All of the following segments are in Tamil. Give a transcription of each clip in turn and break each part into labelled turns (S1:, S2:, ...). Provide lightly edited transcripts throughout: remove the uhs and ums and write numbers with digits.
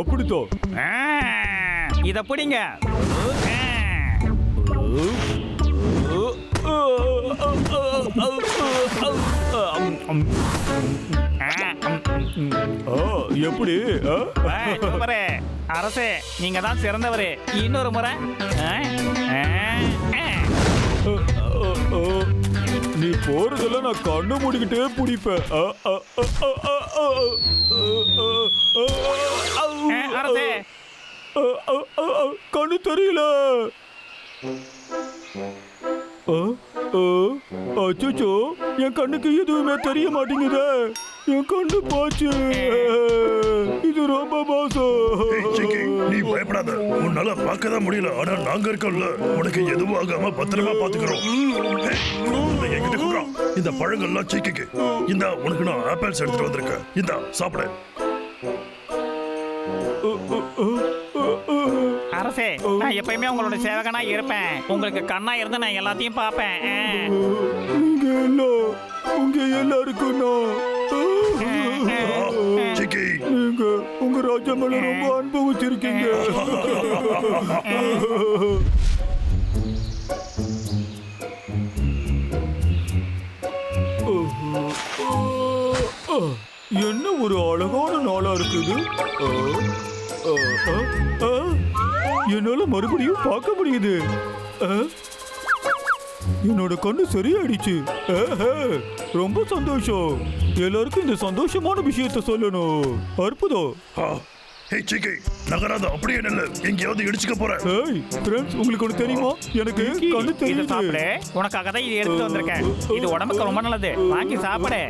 S1: அப்படித்தான்.
S2: இத பிடிங்க.
S1: எப்படி?
S2: சூப்பரே. அரசே, நீங்க தான் சிறந்தவரு. இன்னொரு முறை.
S1: நீ போறதெல்லாம் நான் கண்ணு மூடிக்கிட்டே பிடிப்பேன்.
S2: அரசே,
S1: கண்ணு தெரியல. அச்சோ, என் கண்ணுக்கு எதுவுமே தெரிய மாட்டேங்குதே. என் கண்ணு போச்சு. இது ரொம்ப மோசம்.
S3: நீ பயப்படாத. உன்னால பார்க்கதான் முடியல. ஆனா நாங்க இருக்கோம்ல, உனக்கு எதுவும் ஆகாம பத்திரமா பாத்துக்கிறோம். என்கிட்ட கூடுறோம். இந்த பழங்கள்லாம் சீக்கிக்கு. இந்த உனக்கு நான் ஆப்பிள்ஸ் எடுத்துட்டு வந்திருக்கேன். இந்த சாப்பிட.
S2: அரசே, நான் எப்பயுமே உங்களோட சேவகனா இருப்பேன். உங்களுக்கு கண்ணா இருந்து நான் எல்லாத்தையும் பார்ப்பேன்.
S1: உங்க எல்லாருக்கும் நீங்க உங்க ராஜா மேல ரொம்ப அன்பு வச்சிருக்கீங்க. என்ன ஒரு அழகான நாளா இருக்குது. என்னால மறுபடியும் பார்க்க முடியுது. என்னோட கண்ணு சரியாயிடுச்சு. ரொம்ப சந்தோஷம். எல்லாருக்கும் இந்த சந்தோஷமான விஷயத்த சொல்லணும். அற்புதம்.
S3: நகராத, அப்படியே நல்ல எங்கேயாவது இடிச்சுக்க போற.
S1: உங்களுக்கு ஒண்ணு தெரியுமா? எனக்கு கண்ணு தெரியுது.
S2: உனக்காக தான் இது எடுத்து வந்திருக்கேன். இது உடம்புக்கு ரொம்ப நல்லது. வாங்கி சாப்பிடு.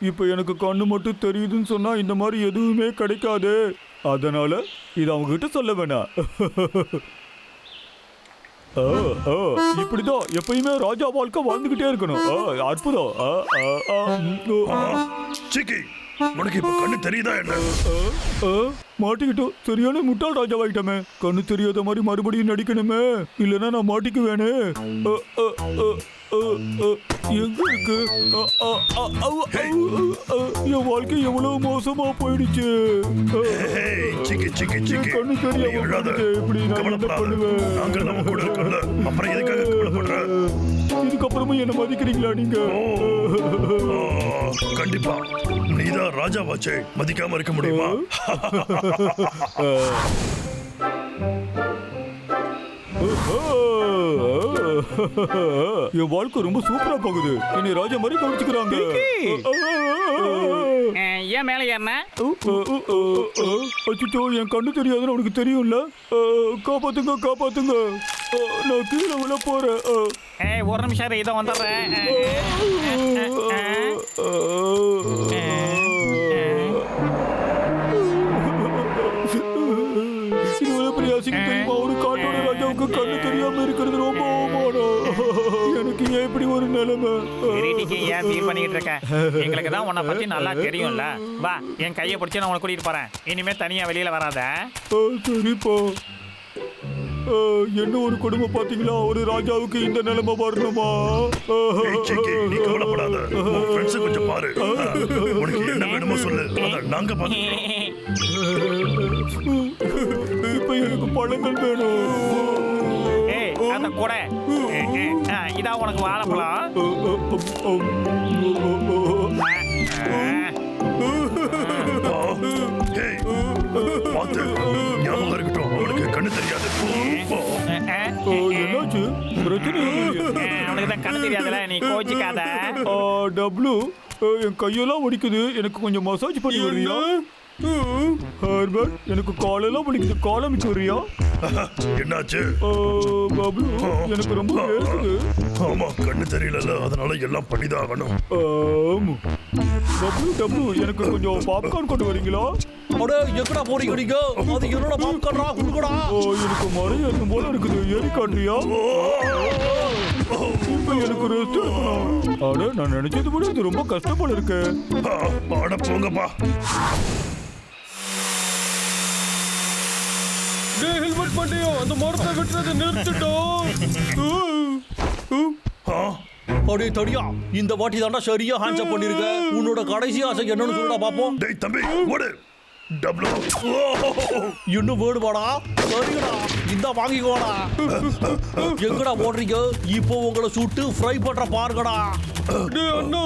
S1: இப்ப எனக்கு கண்ணு மட்டும் தெரியுதுன்னு சொன்னா இந்த மாதிரி எதுவுமே கிடைக்காது. அதனால இது அவங்க கிட்ட சொல்ல வேணாம். இப்படிதான் எப்பயுமே ராஜா வாழ்க்கை வாழ்ந்துகிட்டே இருக்கணும். அற்புதம்.
S3: உனக்கு இப்ப கண்ணு தெரியுதா? என்ன
S1: மாட்டிக்கிட்டோம். சரியான முட்டாள் ராஜாவாயிட்டமே. கண்ணு தெரியாத மாதிரி மறுபடியும் நடிக்கணுமே, இல்லைன்னா நான் மாட்டிக்குவேனே. எங்க இருக்கு? என் வாழ்க்கை எவ்வளவு மோசமா போயிடுச்சு. கண்ணு தெரியாம எப்படி நான் என்ன பண்ணுவேன்? இதுக்கப்புறமும் என்ன மதிக்கிறீங்களா நீங்க?
S3: கண்டிப்பா. நீதான் ராஜாவாச்சே, மதிக்காம இருக்க முடியுமா?
S1: என் வாழ்க்கை ரொம்ப சூப்பரா போகுது. என்னை ராஜா மாதிரி கவனிச்சுக்கிறாங்க.
S2: ஏன் மேல ஏறின?
S1: அச்சோ, என் கண்ணு தெரியாதுன்னு உனக்கு தெரியும்ல. காப்பாத்துங்க, காப்பாத்துங்க. நான் கீழே விழ போறேன்.
S2: ஒரு நிமிஷம் இதை வந்துடுறேன்.
S1: தெரியுமா? ஒரு காட்டோட ராஜாவுக்கு கண்ணு தெரியாம இருக்கிறது ரொம்ப அவமானம். எனக்கு ஏன் இப்படி ஒரு நிலைமை?
S2: ஏன் ஃபீல் பண்ணிட்டு இருக்க? எங்களுக்கு தான் உன்னை பத்தி நல்லா தெரியும்ல. வா, என் கையை பிடிச்சி நான் உனக்கு கூட்டிட்டு போறேன். இனிமே தனியா வெளியில வராத.
S1: சரிப்பா. என்ன ஒரு குடும்பம் பாத்தீங்களா? ஒரு ராஜாவுக்கு இந்த நிலைமை வரணுமா?
S3: நீ கவலைப்படாத. கொஞ்சம் பாரு. உனக்கு என்ன வேணுமோ சொல்லு, அத நாங்க பாத்துக்கிறோம்.
S1: இப்ப எனக்கு பழங்கள் வேணும்.
S2: அத கூட இதா உனக்கு வாழைப்பழம்.
S3: ஞாபகம் இருக்கட்டும், அவனுக்கு கண்ணு தெரியாது.
S1: என்னாச்சு? பிரச்சனை
S2: உனக்கு தான் கண்ணு தெரியாதுல, நீ கோச்சிக்காத.
S1: டபுள்யூ, என் கையெல்லாம் வலிக்குது. எனக்கு கொஞ்சம் மசாஜ் பண்ணி வர்றியா? ஹர்பர்ட், எனக்கு காலெல்லாம் வலிக்குது. காலை மிச்சு வர்றியா?
S3: என்னாச்சு?
S1: பாபு, எனக்கு ரொம்ப வேர்க்குது.
S3: ஆமா, கண்ணு தெரியல, அதனால எல்லாம் பண்ணிதான் ஆகணும்.
S1: டபுள்யூ, எனக்கு கொஞ்சம் பாப்கார்ன் கொண்டு வரீங்களா?
S4: எங்கடா போறீங்க நீங்க? அது என்னோட பாப்கார்னா? குடுங்கடா.
S1: எனக்கு மழை ஏறும் போல இருக்குது. ஏறி காட்டுறியா? இப்ப எனக்கு ரெஸ்ட் எடுக்கணும். அட, நான் நினைச்சது விட இது ரொம்ப கஷ்டப்பட இருக்கு.
S3: அட போங்கப்பா.
S4: ஹெல்மெட் பண்ணியோ, அந்த மரத்தை விட்டுறது நிறுத்திட்டோம். அப்படியே தடியா இந்த வாட்டி தாண்டா சரியா ஹேண்ட்ஸ் அப் பண்ணிருக்க. உன்னோட கடைசி ஆசை என்னன்னு சொல்லுடா பாப்போம்.
S3: டேய் தம்பி ஓடு டபுள்.
S4: இன்னும் வேணுமாடா? சரிடா இந்த வாங்கிக்கோடா. எங்கடா ஓடுறீங்க? இப்போ உங்களை சுட்டு ஃப்ரை பண்ற பாருங்கடா.
S5: அண்ணா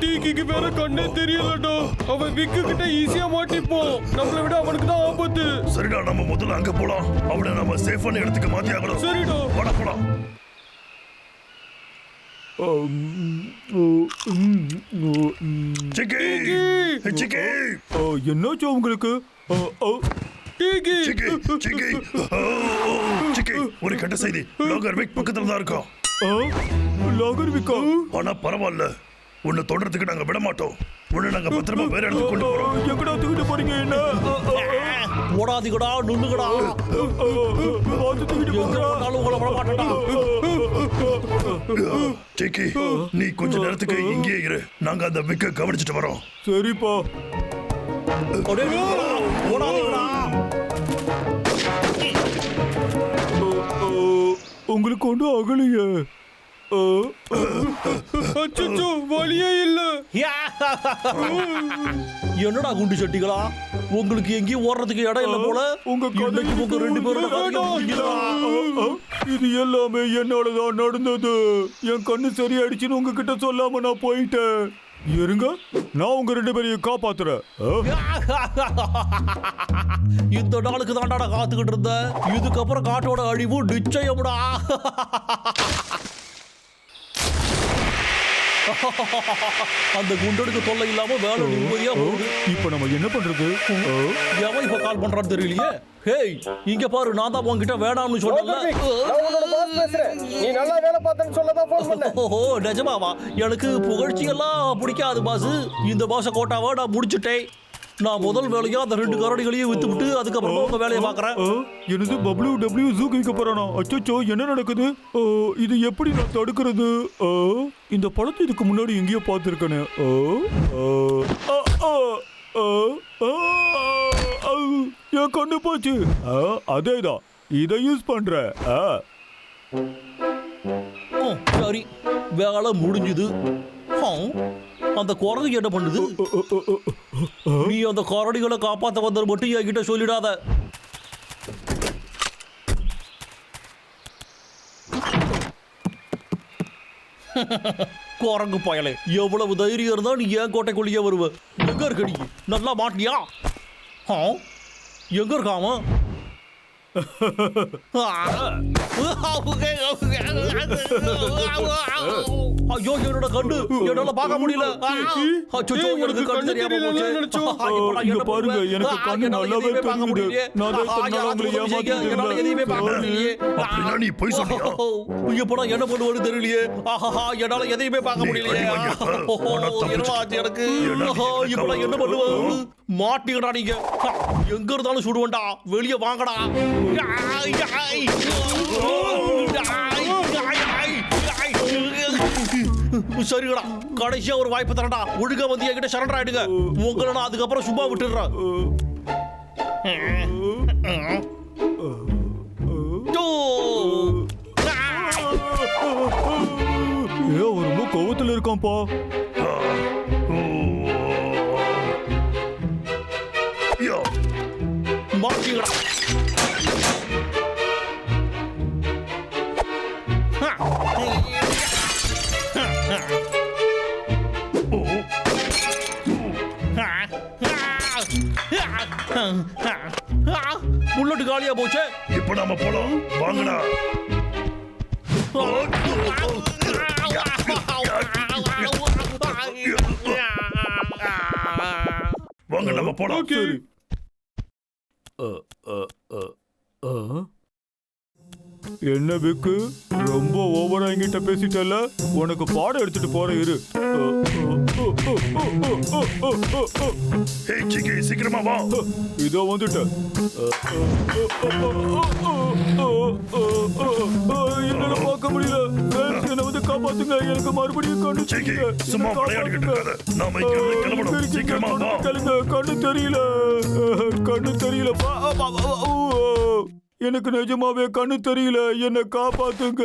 S5: டீக்கு வேற கண்ணே தெரியலடா. அவன் விக்கு கிட்ட ஈஸியா மாட்டிப்போம். நம்மளை விட அவனுக்கு தான் ஆபத்து.
S3: சரிடா நம்ம முதல்ல அங்க போலாம். அவனை நம்ம சேஃபான இடத்துக்கு மாத்தி ஆகணும்.
S5: சரிடா.
S3: வாடா போலாம். சிக்கி சிக்கி
S1: என்னாச்சு உங்களுக்கு?
S5: டீக்கு
S3: சிக்கி சிக்கி சிக்கி ஒரு கெட்ட செய்தி. லாகர் விக் பக்கத்துல தான் இருக்கோம்.
S1: லாகர் விக்கா?
S3: ஆனா பரவாயில்ல, உன்னை தொடர்றதுக்கு நாங்க விட மாட்டோம். உன்னை நாங்க பத்திரமா வேற இடத்துக்கு கொண்டு போறோம்.
S1: எங்கடா தூக்கிட்டு போறீங்க என்ன?
S4: ஓடாதீங்கடா நுண்ணுங்கடா.
S1: பார்த்து தூக்கிட்டு
S4: எங்க
S1: போங்கடா.
S4: போனாலும் உங்களை விட மாட்டேன்டா.
S3: சிக்கி நீ கொஞ்ச நேரத்துக்கு இங்கேயே இரு. நாங்க அந்த விக்க கவனிச்சுட்டு வரோம்.
S1: சரிப்பா.
S4: அப்படியே நில்லுங்கடா. ஓடாதீங்கடா.
S1: உங்களுக்கு ஒன்றும் ஆகலையே?
S5: அச்சோ வழியே இல்ல.
S4: என்னடா குண்டு சட்டிகளா, உங்களுக்கு எங்கேயும் ஓடுறதுக்கு இடம் இல்ல போல.
S1: உங்க
S4: இன்னைக்கு உங்க ரெண்டு பேரும்
S1: இது எல்லாமே என்னாலதான் நடந்தது. என் கண்ணு சரியாயிடுச்சுன்னு உங்ககிட்ட சொல்லாம நான் போயிட்டேன். இருங்க, நான் உங்க ரெண்டு பேரையும் காப்பாத்துறேன்.
S4: இந்த நாளுக்கு தாண்டாடா காத்துக்கிட்டு இருந்த. இதுக்கப்புறம் காட்டோட அழிவு நிச்சயம்டா. அந்த குண்டனுக்கு தொல்லை இல்லாம வேலை நிம்மதியா போகுது.
S1: இப்ப நம்ம என்ன பண்றது?
S4: எவன் இப்ப கால் பண்றான்னு தெரியலையே. ஹேய் இங்க பாரு, நான் தான் உன்கிட்ட வேணாம்னு சொன்னேன்ல.
S5: நீ நல்லா வேலை பார்த்தேன்னு சொல்லதான் போன் பண்ணேன்.
S4: ஓஹோ நிஜமாவா? எனக்கு புகழ்ச்சி எல்லாம் பிடிக்காது பாஸ். இந்த மாச கோட்டாவை நான் முடிச்சுட்டேன். நான் முதல் வேலையா அந்த ரெண்டு கரடிகளையும் வித்து விட்டு அதுக்கப்புறமா உங்க வேலையை பாக்குறேன்.
S1: எனது WW ஜூக்கு வைக்க போறானா? அச்சோ என்ன நடக்குது? இது எப்படி நான் தடுக்கிறது? இந்த படத்தை இதுக்கு முன்னாடி எங்கேயோ பார்த்துருக்கேனே. என் கண்ணு போச்சு. அதேதான், இதை யூஸ் பண்றேன்.
S4: சரி வேலை முடிஞ்சுது. அந்த குரங்கு என்ன பண்ணுது? நீ அந்த கரடிகளை காப்பாத்த வந்தது மட்டும் என்கிட்ட சொல்லிடாத. குரங்கு பயலே, எவ்வளவு தைரியம் இருந்தா நீ ஏன் கோட்டைக்குள்ளேயே வருவ? எங்க இருக்க நீ? நல்லா மாட்டியா? எங்க இருக்காம? ஐயோ என்னோட கண்ணு என்னால பார்க்க முடியல. அச்சோ எனக்கு கண்ணு தெரியாம போச்சு.
S1: இங்க பாருங்க, எனக்கு கண்ணு நல்லாவே தெரியுது. நான் உங்களை ஏமாத்திட்டு
S4: எதையுமே பார்க்க முடியலையே.
S3: அப்படின்னா நீ போய் சொல்லியா?
S4: எப்படா என்ன பண்ணுவான்னு தெரியலையே. என்னால எதையுமே பார்க்க முடியலையே. என்னவா ஆச்சு எனக்கு? இப்ப என்ன பண்ணுவேன்? மாட்டிங்கடா நீங்க. எங்க இருந்தாலும் சுடுவேன்டா. வெளியே வாங்கடா. சரிடா, கடைசியா ஒரு வாய்ப்பு தரடா. ஒழுங்கா வந்து என்கிட்ட சரண்டர் ஆயிடுங்க. உங்களை நான் அதுக்கப்புறம் சும்மா விட்டுடுறேன்.
S1: ஒரு ரொம்ப கோவத்துல இருக்கான்ப்பா.
S4: மாட்டிங்கடா. புல்லட் காலியா போச்சு.
S3: இப்ப நாம போலாம் வாங்கடா. வாங்க நம்ம போலாம்.
S1: சரி. என்ன விக்கு, ரொம்ப ஓவரா என்கிட்ட பேசிட்டல. உனக்கு பாடம் எடுத்துட்டு போறேன் இரு.
S3: ஏய் சிக்கி சீக்கிரமா வா.
S1: இதோ வந்துட்டேன். என்னால பார்க்க முடியல. என்ன வந்து காப்பாத்துங்க. எனக்கு மறுபடியும் கண்ணு
S3: சிக்கி சும்மா விளையாடிக்கிட்டு இருக்காத. நாம இங்க இருந்து கிளம்பணும். சீக்கிரமா வா.
S1: கண்ணு தெரியல. கண்ணு தெரியல. எனக்கு நிஜமாவே கண்ணு தெரியல. என்னை காப்பாத்துங்க.